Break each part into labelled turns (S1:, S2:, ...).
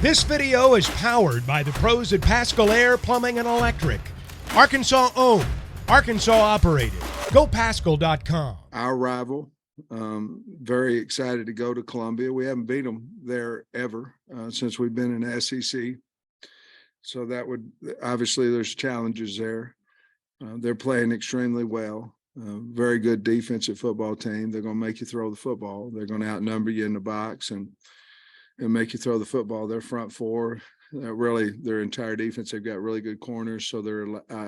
S1: This video is powered by the pros at Pascal Air Plumbing and Electric. Arkansas owned, Arkansas operated. GoPascal.com.
S2: Our rival. Very excited to go to Columbia. We haven't beat them there ever since we've been in the SEC. So that would, obviously there's challenges there. They're playing extremely well. Very good defensive football team. They're going to make you throw the football. They're going to outnumber you in the box and make you throw the football. Their front four, really their entire defense, they've got really good corners, so they're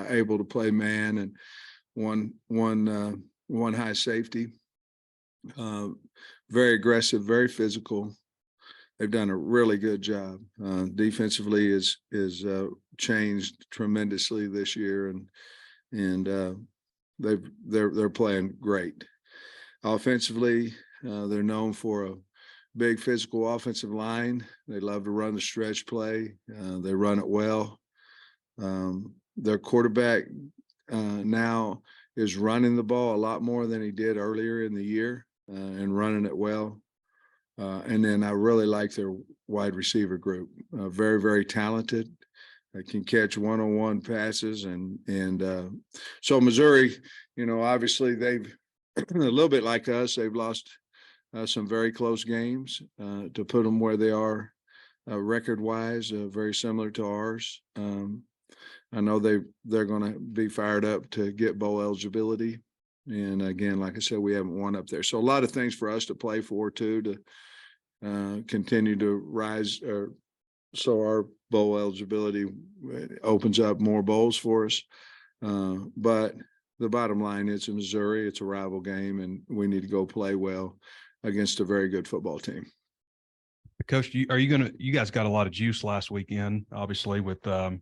S2: able to play man and one high safety. Very aggressive, very physical. They've done a really good job. Defensively is changed tremendously this year, and they're playing great. Offensively, they're known for a big physical offensive line. They love to run the stretch play. They run it well. Their quarterback now is running the ball a lot more than he did earlier in the year, and running it well. And then I really like their wide receiver group. Very, very talented. They can catch one-on-one passes. And so Missouri, obviously they've a little bit like us, they've lost some very close games to put them where they are record-wise, very similar to ours. I know they're going to be fired up to get bowl eligibility. And again, like I said, we haven't won up there. So a lot of things for us to play for too, to continue to rise, so our bowl eligibility opens up more bowls for us. But the bottom line is in Missouri, it's a rival game, and we need to go play well against a very good football team.
S3: Coach, you guys got a lot of juice last weekend, obviously, with I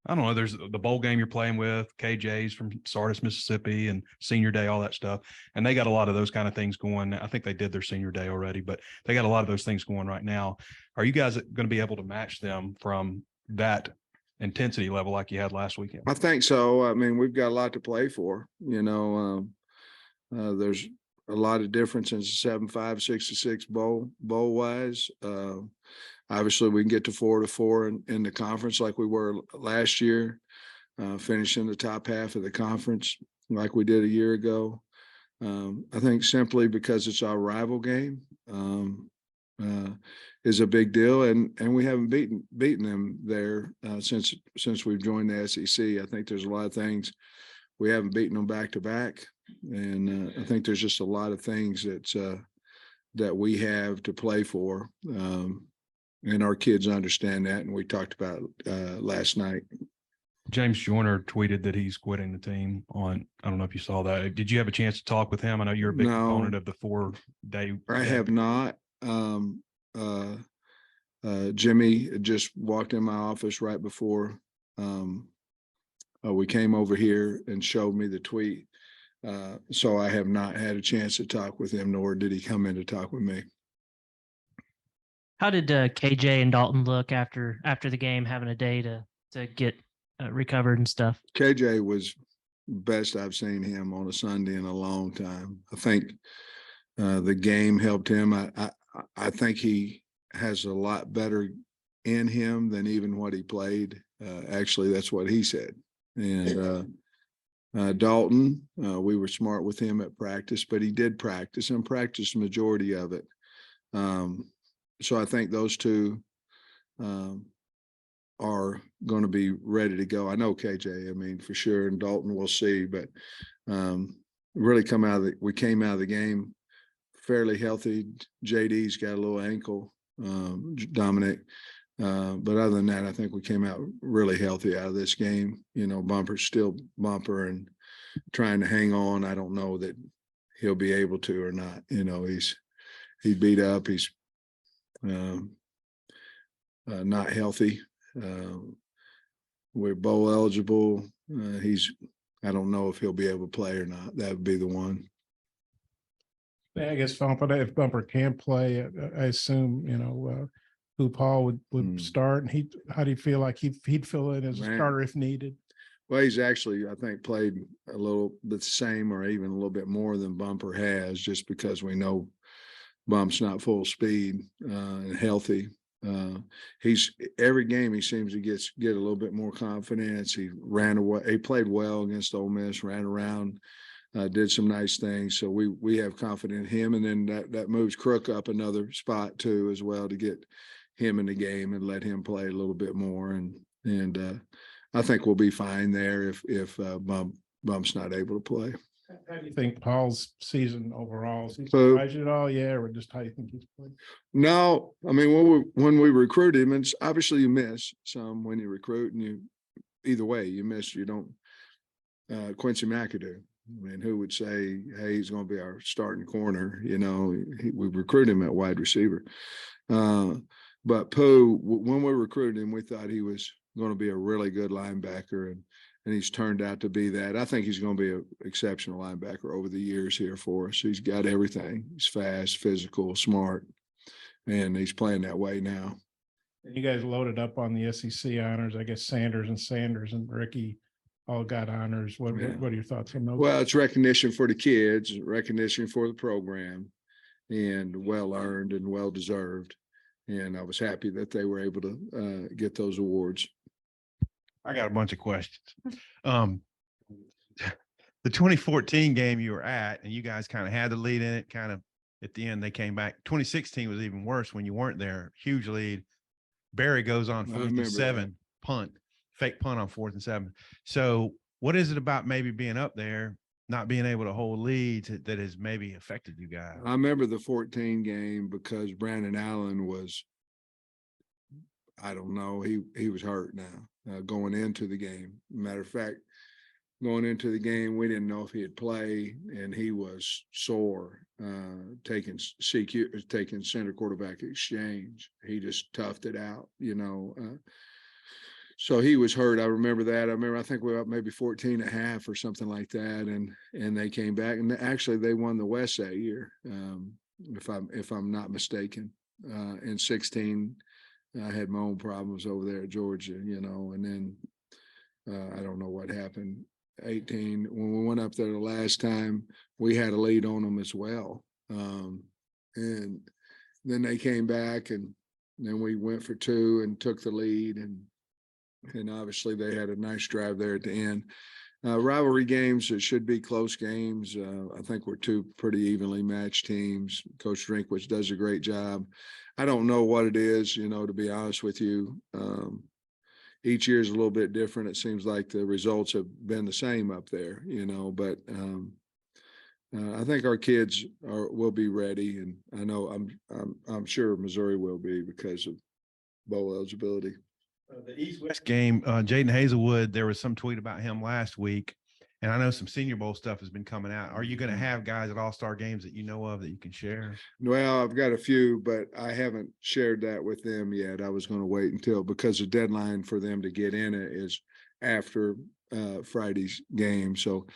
S3: don't know, there's the bowl game you're playing with, KJ's from Sardis, Mississippi, and senior day, all that stuff. And they got a lot of those kind of things going. I think they did their senior day already, but they got a lot of those things going right now. Are you guys going to be able to match them from that intensity level like you had last weekend?
S2: I think so. I mean, we've got a lot to play for. There's a lot of difference in 7-5, 6-6 bowl wise. Obviously, we can get to 4-4 in the conference like we were last year, finishing the top half of the conference like we did a year ago. I think simply because it's our rival game is a big deal, and we haven't beaten them there since we've joined the SEC. I think there's a lot of things we haven't beaten them back to back, and I think there's just a lot of things that we have to play for. And our kids understand that, and we talked about last night.
S3: James Joyner tweeted that he's quitting the team on, I don't know if you saw that. Did you have a chance to talk with him? I know you're a big component of the 4-day.
S2: I have not. Jimmy just walked in my office right before we came over here and showed me the tweet. So I have not had a chance to talk with him, nor did he come in to talk with me.
S4: How did KJ and Dalton look after the game, having a day to get recovered and stuff?
S2: KJ was best I've seen him on a Sunday in a long time. I think the game helped him. I think he has a lot better in him than even what he played. Actually, that's what he said. And Dalton, we were smart with him at practice, but he did practice and practiced the majority of it. So I think those two are going to be ready to go. I know KJ, I mean, for sure, and Dalton we'll see, but really we came out of the game fairly healthy. JD's got a little ankle, Dominic. But other than that, I think we came out really healthy out of this game. Bumper's still Bumper and trying to hang on. I don't know that he'll be able to or not. He's beat up. He's not healthy. We're bowl eligible. I don't know if he'll be able to play or not. That would be the one.
S5: I guess if Bumper can play, I assume who Paul would start, and how do you feel like he'd fill in as a starter if needed?
S2: Well, he's actually, I think, played a little bit the same or even a little bit more than Bumper has, just because we know Bump's not full speed and healthy. He's every game he seems to get a little bit more confidence. He ran away. He played well against Ole Miss, ran around, did some nice things. So we have confidence in him. And then that moves Crook up another spot too, as well, to get him in the game and let him play a little bit more. And I think we'll be fine there if Bump's not able to play.
S5: How do you think Paul's season overall? Is he
S2: So-
S5: surprised you at all? Yeah, or just how you think he's played?
S2: No, I mean, when we recruit him, it's obviously you miss some when you recruit, and either way you miss. You don't. Quincy McAdoo. I mean, who would say, "Hey, he's going to be our starting corner"? You know, we recruit him at wide receiver. But Pooh, when we recruited him, we thought he was going to be a really good linebacker, and he's turned out to be that. I think he's going to be an exceptional linebacker over the years here for us. He's got everything. He's fast, physical, smart, and he's playing that way now.
S5: And you guys loaded up on the SEC honors. I guess Sanders and Ricky all got honors. What are your thoughts on those?
S2: Well, it's recognition for the kids, recognition for the program, and well earned and well deserved. And I was happy that they were able to get those awards.
S6: I got a bunch of questions. The 2014 game you were at, and you guys kind of had the lead in it, kind of at the end, they came back. 2016 was even worse when you weren't there. Huge lead. Barry goes on 4th and 7, punt, fake punt on 4th and 7. So what is it about maybe being up there, not being able to hold leads that has maybe affected you guys?
S2: I remember the 14 game because Brandon Allen was, I don't know, he was hurt now going into the game. Matter of fact, going into the game, we didn't know if he'd play, and he was sore, taking center quarterback exchange. He just toughed it out, you know. So he was hurt. I remember that. I think we were up maybe 14.5 or something like that, and they came back, and actually they won the West that year, if I'm not mistaken. In 16, I had my own problems over there at Georgia, you know, and then I don't know what happened. 18, when we went up there the last time, we had a lead on them as well. And then they came back, and then we went for 2 and took the lead, and obviously they had a nice drive there at the end. Rivalry games, it should be close games. I think we're 2 pretty evenly matched teams. Coach Drinkwitz does a great job. I don't know what it is, you know, to be honest with you. Each year is a little bit different. It seems like the results have been the same up there, you know, but I think our kids will be ready, and I know I'm sure Missouri will be because of bowl eligibility.
S6: The East-West game, Jaden Hazelwood, there was some tweet about him last week, and I know some Senior Bowl stuff has been coming out. Are you going to have guys at All-Star games that you know of that you can share?
S2: Well, I've got a few, but I haven't shared that with them yet. I was going to wait because the deadline for them to get in it is after Friday's game. So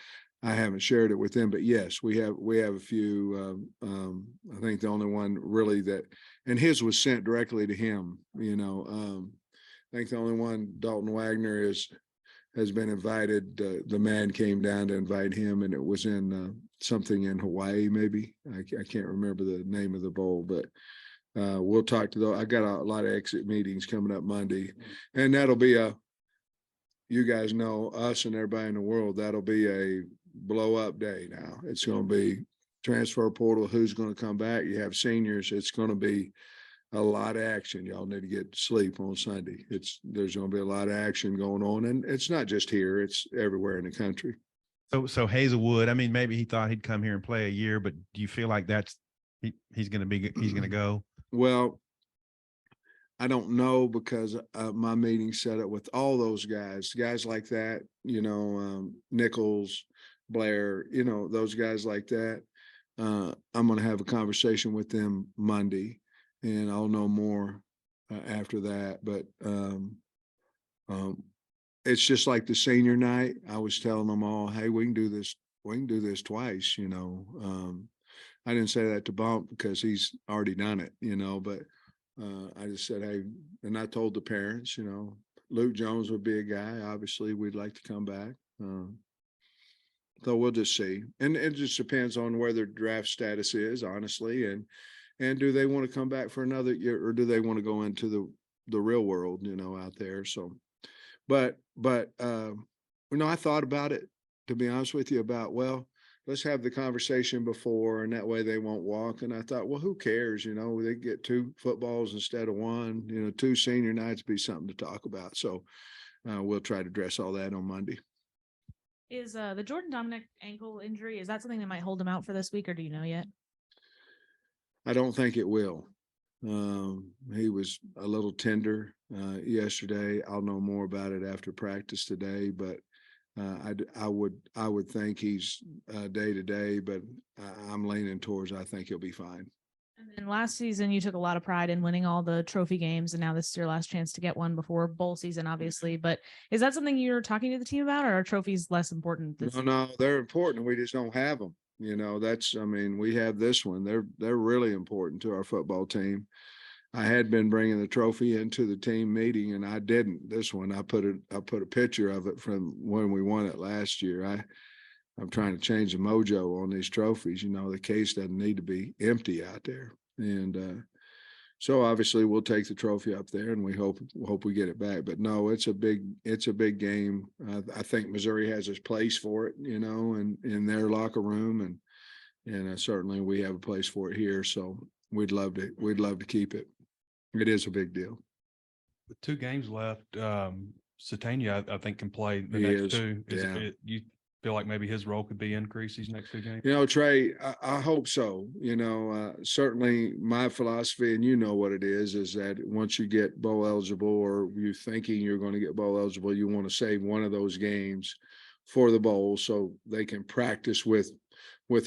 S2: I haven't shared it with them, but yes, we have a few. I think the only one really and his was sent directly to him, you know. I think the only one, Dalton Wagner, has been invited. The man came down to invite him, and it was in something in Hawaii, maybe. I can't remember the name of the bowl, but we'll talk to those. I got a lot of exit meetings coming up Monday, and that'll be you guys know, us and everybody in the world, that'll be a blow up day now. It's going to be transfer portal, who's going to come back. You have seniors. It's going to be a lot of action. Y'all need to get sleep on Sunday. There's going to be a lot of action going on, and it's not just here, it's everywhere in the country.
S6: So Hazelwood, I mean, maybe he thought he'd come here and play a year, but do you feel like he's going to go?
S2: Well, I don't know, because my meeting set up with all those guys like that, you know, Nichols, Blair, you know, those guys like that. I'm going to have a conversation with them Monday, and I'll know more after that. But it's just like the senior night. I was telling them all, hey, we can do this twice, you know. I didn't say that to Bump because he's already done it, you know, but I just said, hey, and I told the parents, you know, Luke Jones would be a guy, obviously we'd like to come back. So we'll just see. And it just depends on where their draft status is, honestly. And do they want to come back for another year, or do they want to go into the real world, out there? So, but I thought about it, to be honest with you, about, well, let's have the conversation before, and that way they won't walk. And I thought, well, who cares? They get 2 footballs instead of 1, 2 senior nights be something to talk about. So we'll try to address all that on Monday.
S7: Is the Jordan Dominic ankle injury, is that something that might hold him out for this week, or do you know yet?
S2: I don't think it will. He was a little tender yesterday. I'll know more about it after practice today, but I would think he's day to day, but I'm leaning towards I think he'll be fine.
S7: And then last season, you took a lot of pride in winning all the trophy games, and now this is your last chance to get one before bowl season, obviously. But is that something you're talking to the team about, or are trophies less important?
S2: No, they're important. We just don't have them. We have this one. They're really important to our football team. I had been bringing the trophy into the team meeting, and I didn't. This one, I put a picture of it from when we won it last year. I'm trying to change the mojo on these trophies. The case doesn't need to be empty out there. And so obviously we'll take the trophy up there, and we hope we get it back. But no, it's a big game. I think Missouri has its place for it, and in their locker room, and certainly we have a place for it here. So we'd love to keep it. It is a big deal.
S3: With 2 games left, Satania, I think, can play the
S2: He
S3: next
S2: is,
S3: 2.
S2: yeah.
S3: You feel like maybe his role could be increased these next 2 games?
S2: Trey, I hope so. Certainly my philosophy, and what it is that once you get bowl eligible, or you're thinking you're going to get bowl eligible, you want to save one of those games for the bowl so they can practice with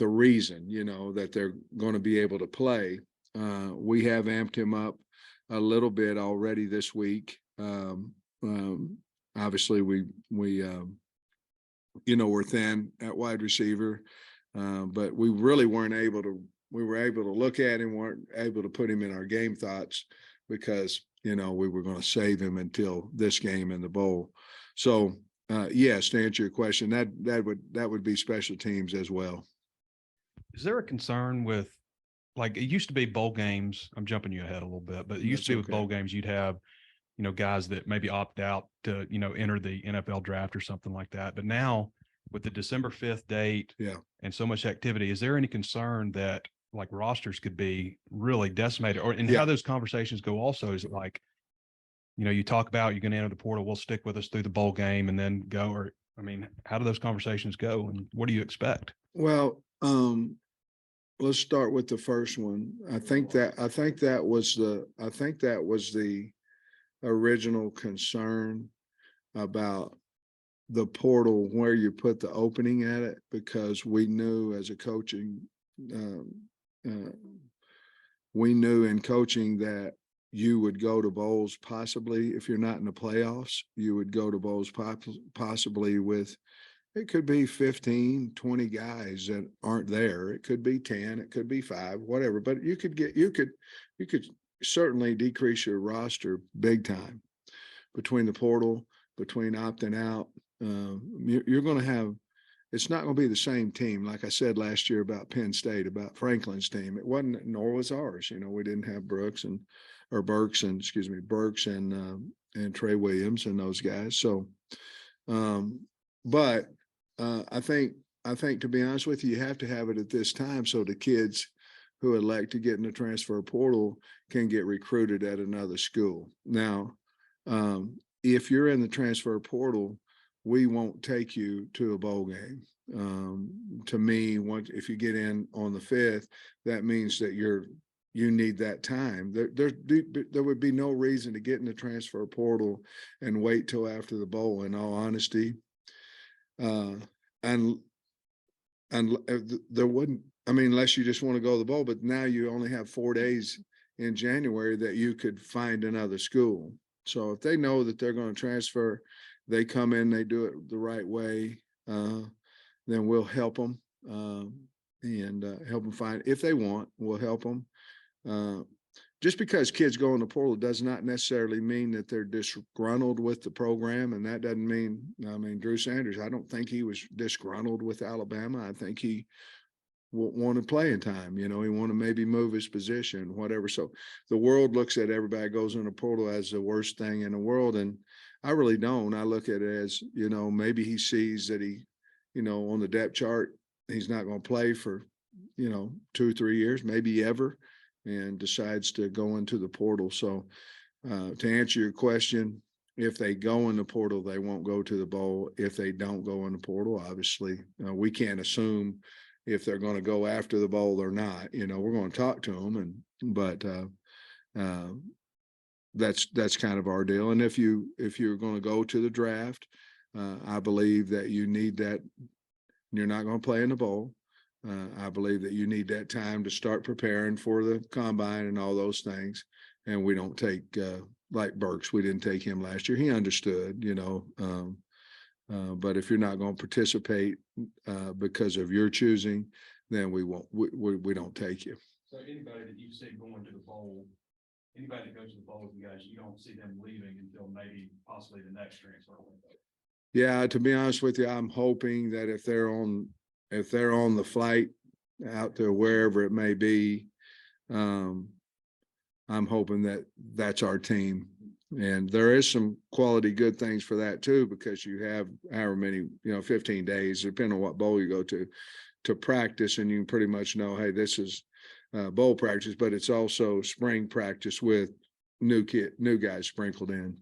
S2: a reason, that they're going to be able to play. We have amped him up a little bit already this week. Obviously we we're thin at wide receiver, but we really weren't able to. We were able to look at him, weren't able to put him in our game thoughts because we were going to save him until this game in the bowl. So yes, to answer your question, that would be special teams as well.
S3: Is there a concern with, like, it used to be bowl games? I'm jumping you ahead a little bit, but it used to be with bowl games, you'd have guys that maybe opt out to, enter the NFL draft or something like that. But now with the December 5th date and so much activity, is there any concern that like rosters could be really decimated, how those conversations go also? Is it like, you talk about you're going to enter the portal, we'll stick with us through the bowl game and then go, or, how do those conversations go and what do you expect?
S2: Well, let's start with the first one. I think that was the original concern about the portal, where you put the opening at it, because we knew as a coaching, we knew in coaching that you would go to bowls possibly, if you're not in the playoffs, you would go to bowls possibly with, it could be 15, 20 guys that aren't there. It could be 10, it could be 5, whatever, but you could certainly decrease your roster big time between the portal, between opting out. You're going to have, it's not going to be the same team. Like I said last year about Penn State, about Franklin's team, it wasn't, nor was ours. We didn't have Burks and Trey Williams and those guys. So, but I think to be honest with you, you have to have it at this time so the kids who elect to get in the transfer portal can get recruited at another school. Now, if you're in the transfer portal, we won't take you to a bowl game. To me, if you get in on the 5th, that means that you need that time. There would be no reason to get in the transfer portal and wait till after the bowl, in all honesty. And there wouldn't, unless you just want to go to the bowl, but now you only have 4 days in January that you could find another school. So if they know that they're going to transfer, they come in, they do it the right way, then we'll help them and help them find, if they want, we'll help them. Just because kids go in the portal does not necessarily mean that they're disgruntled with the program. And that doesn't mean, Drew Sanders, I don't think he was disgruntled with Alabama. I think he wanted playing time. He want to maybe move his position, whatever. So the world looks at everybody goes in a portal as the worst thing in the world. And I really don't. I look at it as, maybe he sees that he, on the depth chart, he's not going to play for, 2 or 3 years, maybe ever, and decides to go into the portal. So to answer your question, if they go in the portal, they won't go to the bowl. If they don't go in the portal, obviously, we can't assume if they're going to go after the bowl or not. We're going to talk to them, but that's kind of our deal. And if you're going to go to the draft, I believe that you need that. You're not going to play in the bowl. I believe that you need that time to start preparing for the combine and all those things. And we don't take like Burks. We didn't take him last year. He understood, but if you're not going to participate because of your choosing, then we won't. We don't take you.
S3: So anybody that you see going to the bowl, anybody that goes to the bowl with you guys, you don't see them leaving until maybe possibly the next transfer window.
S2: Yeah, to be honest with you, I'm hoping that if they're on the flight out to wherever it may be, I'm hoping that that's our team. And there is some quality good things for that too, because you have however many, 15 days, depending on what bowl you go to practice. And you can pretty much know, hey, this is bowl practice, but it's also spring practice with new guys sprinkled in.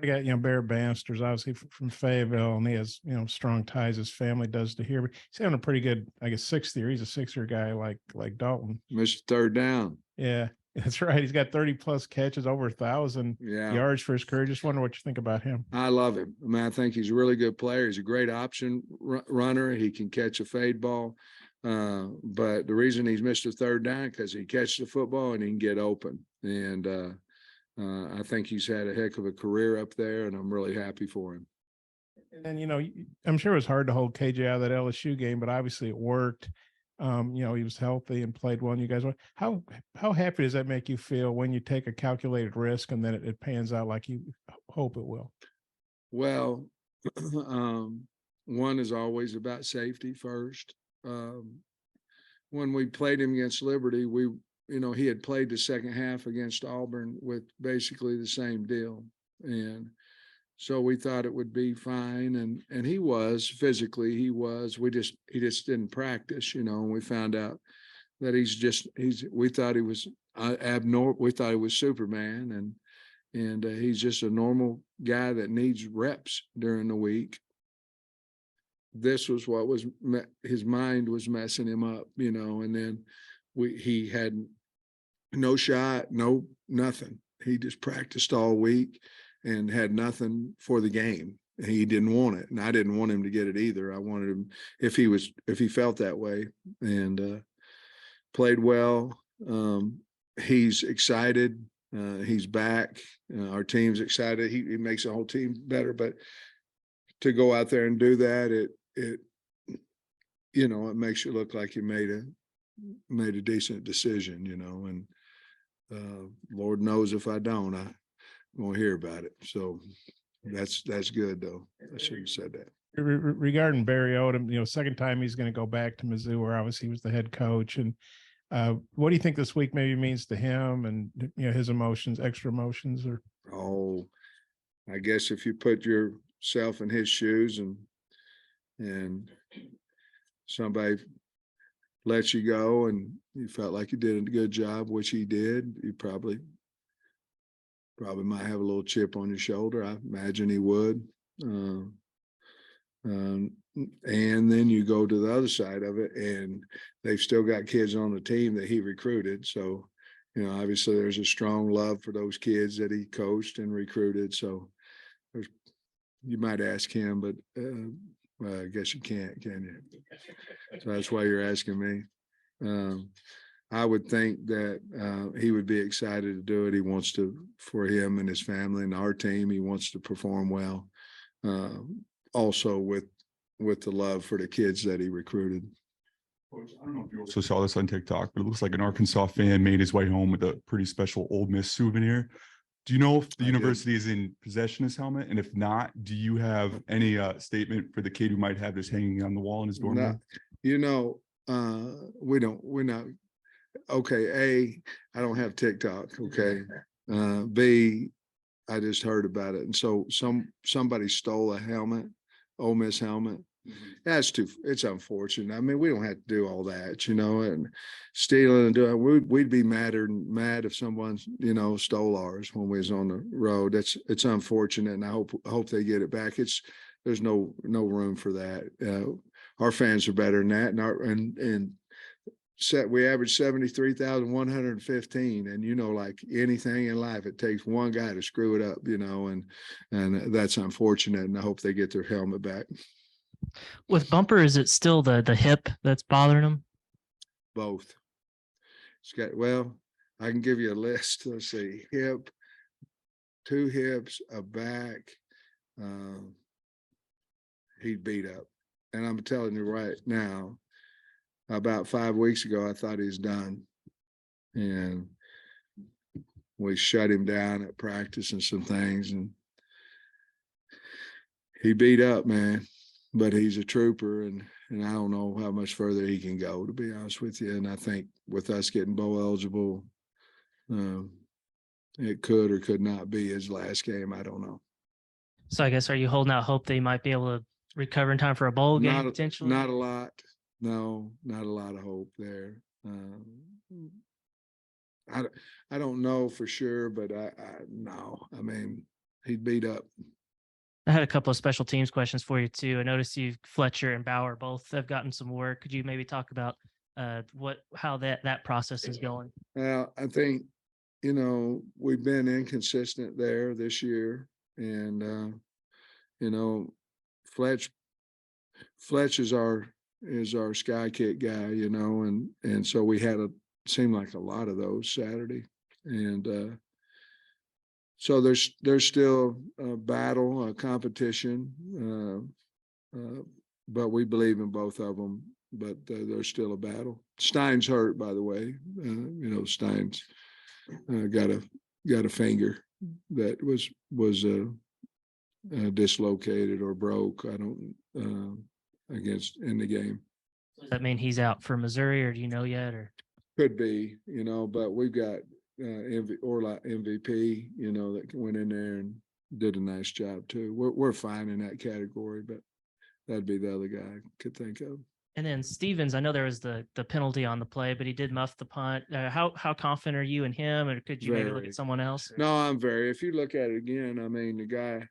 S5: We got, Barrett Bannister's obviously from Fayetteville, and he has, strong ties his family does to here. But he's having a pretty good, I guess, 6th year. He's a 6th-year guy like Dalton.
S2: Missed third down.
S5: Yeah, that's right. He's got 30 plus catches, over 1,000 yards for his career. Just wonder what you think about him.
S2: I love him. I mean, I think he's a really good player. He's a great option runner. He can catch a fade ball. But the reason he's missed a third down because he catches the football and he can get open. And I think he's had a heck of a career up there, and I'm really happy for him.
S5: And then, I'm sure it was hard to hold KJ out of that LSU game, but obviously it worked. He was healthy and played well. And you guys, how happy does that make you feel when you take a calculated risk and then it pans out like you hope it will? Well,
S2: one is always about safety first. When we played him against Liberty, he had played the second half against Auburn with basically the same deal. And so we thought it would be fine. And he was physically, he just didn't practice, and we found out that we thought he was abnormal. We thought he was Superman, and he's just a normal guy that needs reps during the week. This was what was his mind was messing him up, and then he had no shot, nothing. He just practiced all week and had nothing for the game. He didn't want it, and I didn't want him to get it either. I wanted him if he felt that way, and played well. He's excited. He's back. Our team's excited. He makes the whole team better. But to go out there and do that, it makes you look like you made a decent decision, and Lord knows if I don't, I won't hear about it. So that's good though. I should have said that.
S5: Regarding Barry Odom, second time he's going to go back to Mizzou, where obviously he was the head coach. And what do you think this week maybe means to him and his emotions, extra emotions? Or
S2: I guess if you put yourself in his shoes and somebody lets you go and you felt like you did a good job, which he did, you probably might have a little chip on your shoulder. I imagine he would. And then you go to the other side of it, and they've still got kids on the team that he recruited. So, obviously there's a strong love for those kids that he coached and recruited. So you might ask him, but well, I guess you can't, can you? So that's why you're asking me. I would think that he would be excited to do it. He wants to, for him and his family and our team, he wants to perform well. Also with the love for the kids that he recruited.
S8: Coach, I don't know if you also saw this on TikTok, but it looks like an Arkansas fan made his way home with a pretty special Ole Miss souvenir. Do you know if the university is in possession of his helmet? And if not, do you have any statement for the kid who might have this hanging on the wall in his dorm room?
S2: You know, we're not, okay, A, I don't have TikTok, okay? B, I just heard about it. And so somebody stole a helmet, Ole Miss helmet. It's unfortunate. I mean, we don't have to do all that, and stealing and doing, we'd be mad if someone, stole ours when we was on the road. It's unfortunate. And I hope they get it back. There's no room for that. Our fans are better than that. We average 73,115, and like anything in life, it takes one guy to screw it up, and that's unfortunate. And I hope they get their helmet back.
S4: With Bumper, is it still the hip that's bothering him?
S2: Both. I can give you a list. Let's see, hip, 2 hips, a back. He beat up, and I'm telling you right now, about 5 weeks ago, I thought he's done, and we shut him down at practice and some things, and he beat up, man. But he's a trooper, and I don't know how much further he can go, to be honest with you. And I think with us getting bowl eligible, it could or could not be his last game. I don't know.
S4: So I guess, are you holding out hope that he might be able to recover in time for a bowl game potentially?
S2: Not a lot. No, not a lot of hope there. I don't know for sure, but no. I mean, he beat up.
S4: I had a couple of special teams questions for you too. I noticed Fletcher and Bauer both have gotten some work. Could you maybe talk about how that process is going?
S2: Well, I think, we've been inconsistent there this year, and Fletch is our sky kick guy, and so we had seemed like a lot of those Saturday, and so there's still a battle, a competition, but we believe in both of them. But there's still a battle. Stein's hurt, by the way. Stein's got a finger that was dislocated or broke. I don't in the game.
S4: Does that mean he's out for Missouri, or do you know yet? Or
S2: could be, but we've got MVP, that went in there and did a nice job too. We're fine in that category, but that'd be the other guy I could think of.
S4: And then Stevens, I know there was the penalty on the play, but he did muff the punt. How confident are you in him, or could you maybe look at someone else?
S2: No, I'm very. If you look at it again, I mean, the guy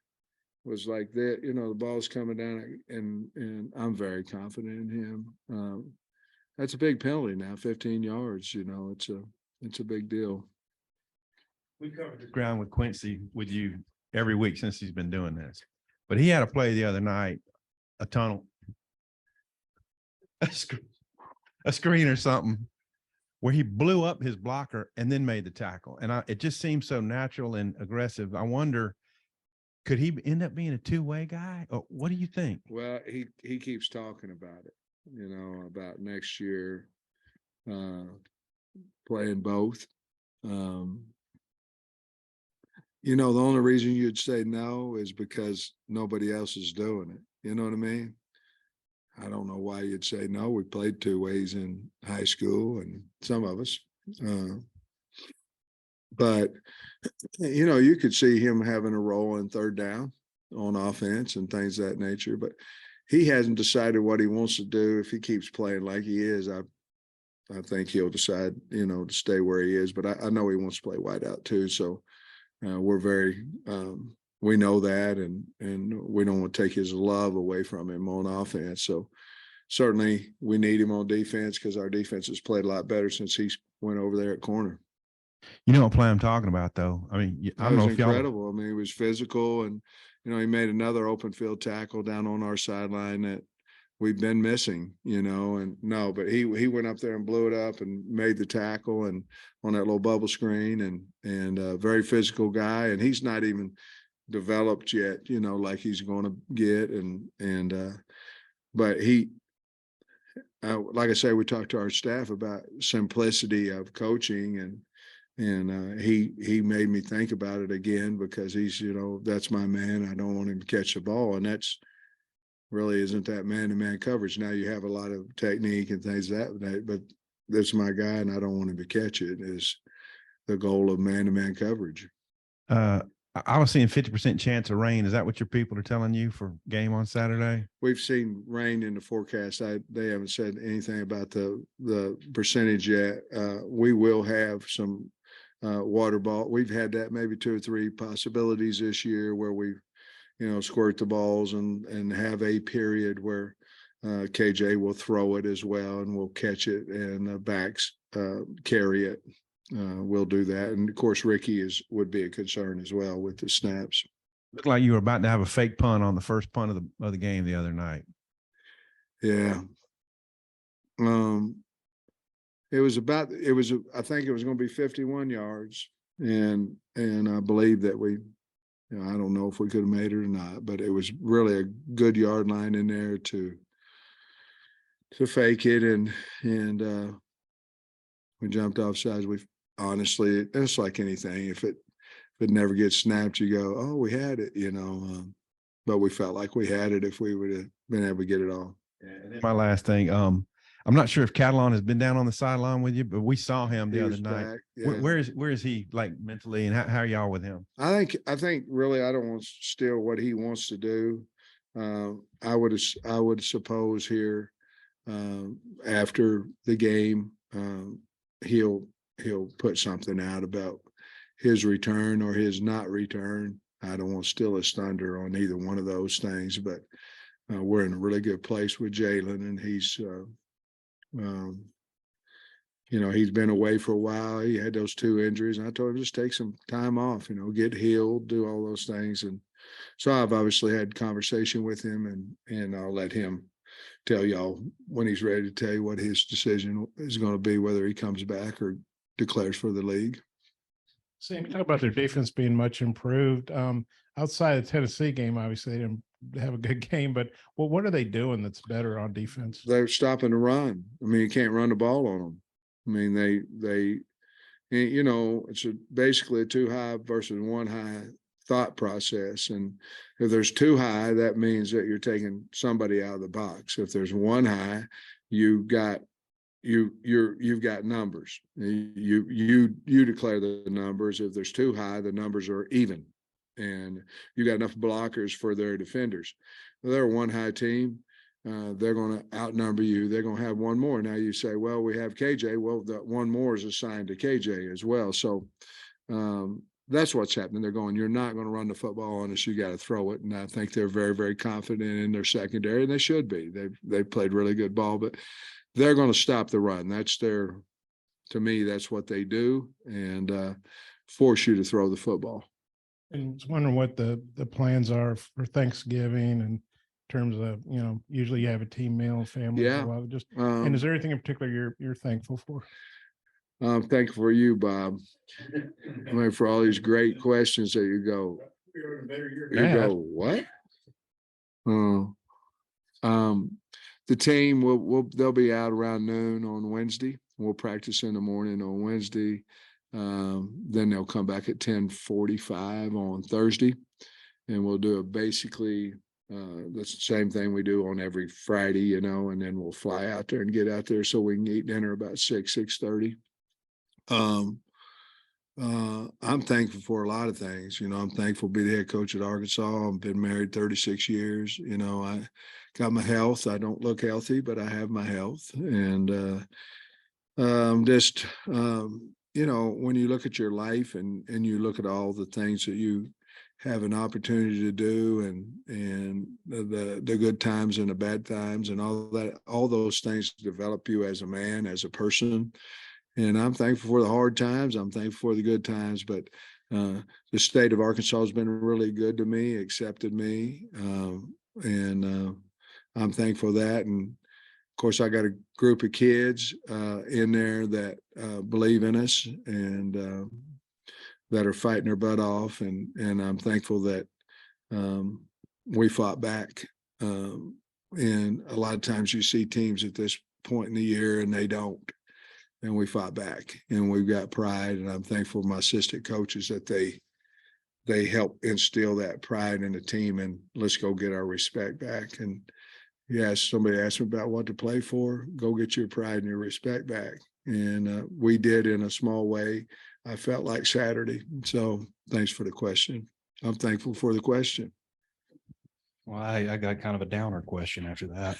S2: was like that. The ball's coming down, and I'm very confident in him. That's a big penalty now, 15 yards. It's a big deal.
S6: We covered this ground with Quincy with you every week since he's been doing this, but he had a play the other night, a tunnel, a screen or something, where he blew up his blocker and then made the tackle. And it just seems so natural and aggressive. I wonder, could he end up being a two-way guy? Or what do you think?
S2: Well, he keeps talking about it, about next year playing both. The only reason you'd say no is because nobody else is doing it. You know what I mean? I don't know why you'd say no. We played 2 ways in high school, and some of us. But, you could see him having a role in third down on offense and things of that nature. But he hasn't decided what he wants to do. If he keeps playing like he is, I think he'll decide, to stay where he is. But I know he wants to play wide out too. So we're very we know that, and we don't want to take his love away from him on offense. So certainly we need him on defense, because our defense has played a lot better since he went over there at corner.
S6: You know what play I'm talking about, though? I mean, I don't know if
S2: incredible. I mean, he was physical, and he made another open field tackle down on our sideline that we've been missing, and no, but he went up there and blew it up and made the tackle, and on that little bubble screen, and a very physical guy, and he's not even developed yet, like he's going to get, but he, like I say, we talked to our staff about simplicity of coaching, and he made me think about it again, because he's, that's my man. I don't want him to catch the ball, and really isn't that man-to-man coverage. Now you have a lot of technique and things that, but that's my guy, and I don't want him to catch it. Is the goal of man-to-man coverage.
S6: I was seeing 50% chance of rain. Is that what your people are telling you for game on Saturday?
S2: We've seen rain in the forecast. They haven't said anything about the percentage yet. We will have some water ball. We've had that maybe 2 or 3 possibilities this year where we, squirt the balls and have a period where KJ will throw it as well, and we'll catch it, and the backs carry it. We'll do that, and of course Ricky would be a concern as well with the snaps.
S6: Looked like you were about to have a fake punt on the first punt of the game the other night.
S2: Yeah. I think it was going to be 51 yards, and I believe that we, I don't know if we could have made it or not, but it was really a good yard line in there to fake it, and we jumped off sides. We honestly, it's like anything. If it never gets snapped, you go, oh, we had it, but we felt like we had it if we would have been able to get it all.
S6: My last thing, I'm not sure if Catalan has been down on the sideline with you, but we saw him the other night.
S2: Back, yeah.
S6: Where is he, like, mentally, and how are y'all with him?
S2: I think really, I don't want to steal what he wants to do. I would suppose here after the game, he'll put something out about his return or his not return. I don't want to steal his thunder on either one of those things, but we're in a really good place with Jalen, and he's he's been away for a while. He had those 2 injuries, and I told him just take some time off, get healed, do all those things. And so I've obviously had conversation with him, and I'll let him tell y'all when he's ready to tell you what his decision is going to be, whether he comes back or declares for the league.
S5: Sam, you talk about their defense being much improved. Outside of the Tennessee game, obviously they didn't have a good game, but what are they doing that's better on defense?
S2: They're stopping the run. I mean, you can't run the ball on them. I mean, they it's basically a 2 high versus 1 high thought process. And if there's 2 high, that means that you're taking somebody out of the box. If there's 1 high, you've got numbers. You declare the numbers. If there's 2 high, the numbers are even, and you got enough blockers for their defenders. They're a 1 high team. They're going to outnumber you. They're going to have 1 more. Now you say, well, we have KJ. Well, that 1 more is assigned to KJ as well. So that's what's happening. They're going, you're not going to run the football on us. You got to throw it. And I think they're very, very confident in their secondary, and they should be. They've played really good ball, but they're going to stop the run. To me, that's what they do, and force you to throw the football.
S5: And I was wondering what the plans are for Thanksgiving, and in terms of, usually you have a team meal, family.
S2: Yeah.
S5: And is there anything in particular you're thankful for?
S2: I'm thankful for you, Bob. I mean, for all these great questions that you go, what? The team they'll be out around noon on Wednesday. We'll practice in the morning on Wednesday. Then they'll come back at 10:45 on Thursday, and we'll do basically that's the same thing we do on every Friday, and then we'll fly out there and get out there so we can eat dinner about 6:30. I'm thankful for a lot of things. I'm thankful to be the head coach at Arkansas. I've been married 36 years. I got my health. I don't look healthy, but I have my health. And when you look at your life and you look at all the things that you have an opportunity to do, and the good times and the bad times and all that, all those things develop you as a man, as a person. And I'm thankful for the hard times. I'm thankful for the good times, but the state of Arkansas has been really good to me, accepted me. And I'm thankful for that. And of course, I got a group of kids in there that believe in us and that are fighting their butt off. And I'm thankful that we fought back. And a lot of times you see teams at this point in the year and they don't. And we fought back, and we've got pride. And I'm thankful for my assistant coaches that they help instill that pride in the team, and let's go get our respect back. And somebody asked me about what to play for, go get your pride and your respect back. And we did in a small way. I felt like Saturday. So thanks for the question. I'm thankful for the question.
S3: Well, I got kind of a downer question after that.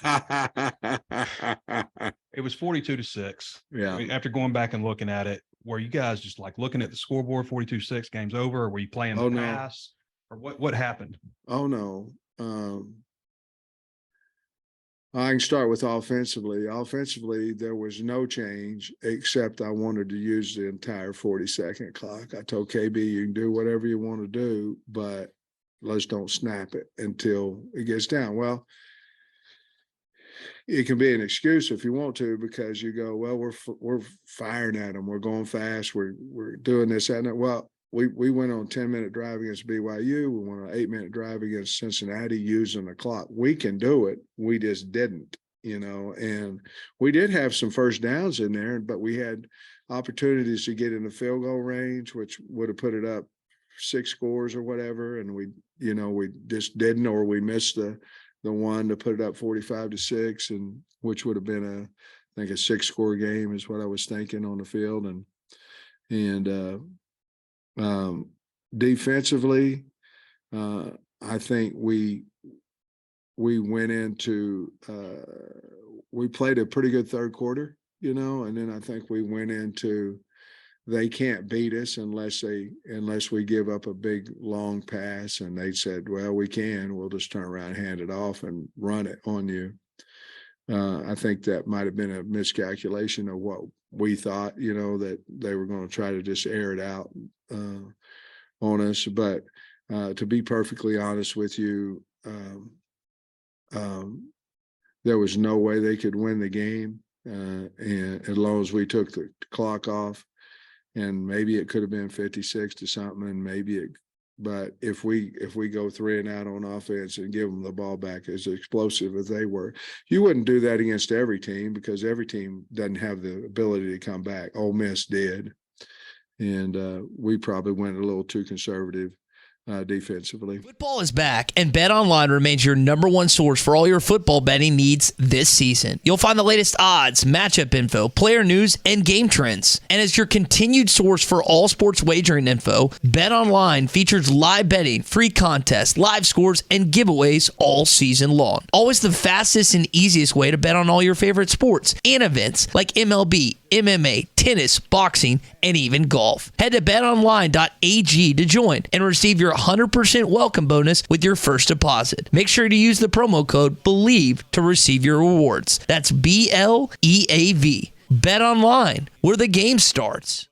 S3: It was 42-6.
S2: Yeah.
S3: After going back and looking at it, were you guys just like looking at the scoreboard, 42-6, game's over? Or were you playing the pass? Or what happened?
S2: Oh, no. I can start with offensively. Offensively, there was no change except I wanted to use the entire 40-second clock. I told KB, you can do whatever you want to do, but let's don't snap it until it gets down. Well, it can be an excuse if you want to, because you go, well, we're firing at them. We're going fast. We're doing this and that. Well, we went on a 10-minute drive against BYU. We went on an 8-minute drive against Cincinnati using the clock. We can do it. We just didn't, and we did have some first downs in there, but we had opportunities to get in the field goal range, which would have put it up 6 scores or whatever. And we just didn't, or we missed the one to put it up 45-6, and which would have been I think a 6-score game is what I was thinking on the field. And defensively, I think we went into we played a pretty good third quarter, and then I think we went into they can't beat us unless we give up a big long pass, and they said, well, we can, we'll just turn around, hand it off and run it on you. I think that might have been a miscalculation of what we thought, that they were going to try to just air it out on us. But to be perfectly honest with you, there was no way they could win the game, and as long as we took the clock off. And maybe it could have been 56 to something, and but if we go 3 and out on offense and give them the ball back as explosive as they were, you wouldn't do that against every team, because every team doesn't have the ability to come back. Ole Miss did, and we probably went a little too conservative defensively.
S9: Football is back, and BetOnline remains your #1 source for all your football betting needs this season. You'll find the latest odds, matchup info, player news, and game trends. And as your continued source for all sports wagering info, BetOnline features live betting, free contests, live scores, and giveaways all season long. Always the fastest and easiest way to bet on all your favorite sports and events like MLB, MMA, tennis, boxing, and even golf. Head to betonline.ag to join and receive your 100% welcome bonus with your first deposit. Make sure to use the promo code BELIEVE to receive your rewards. That's BLEAV. Bet online, where the game starts.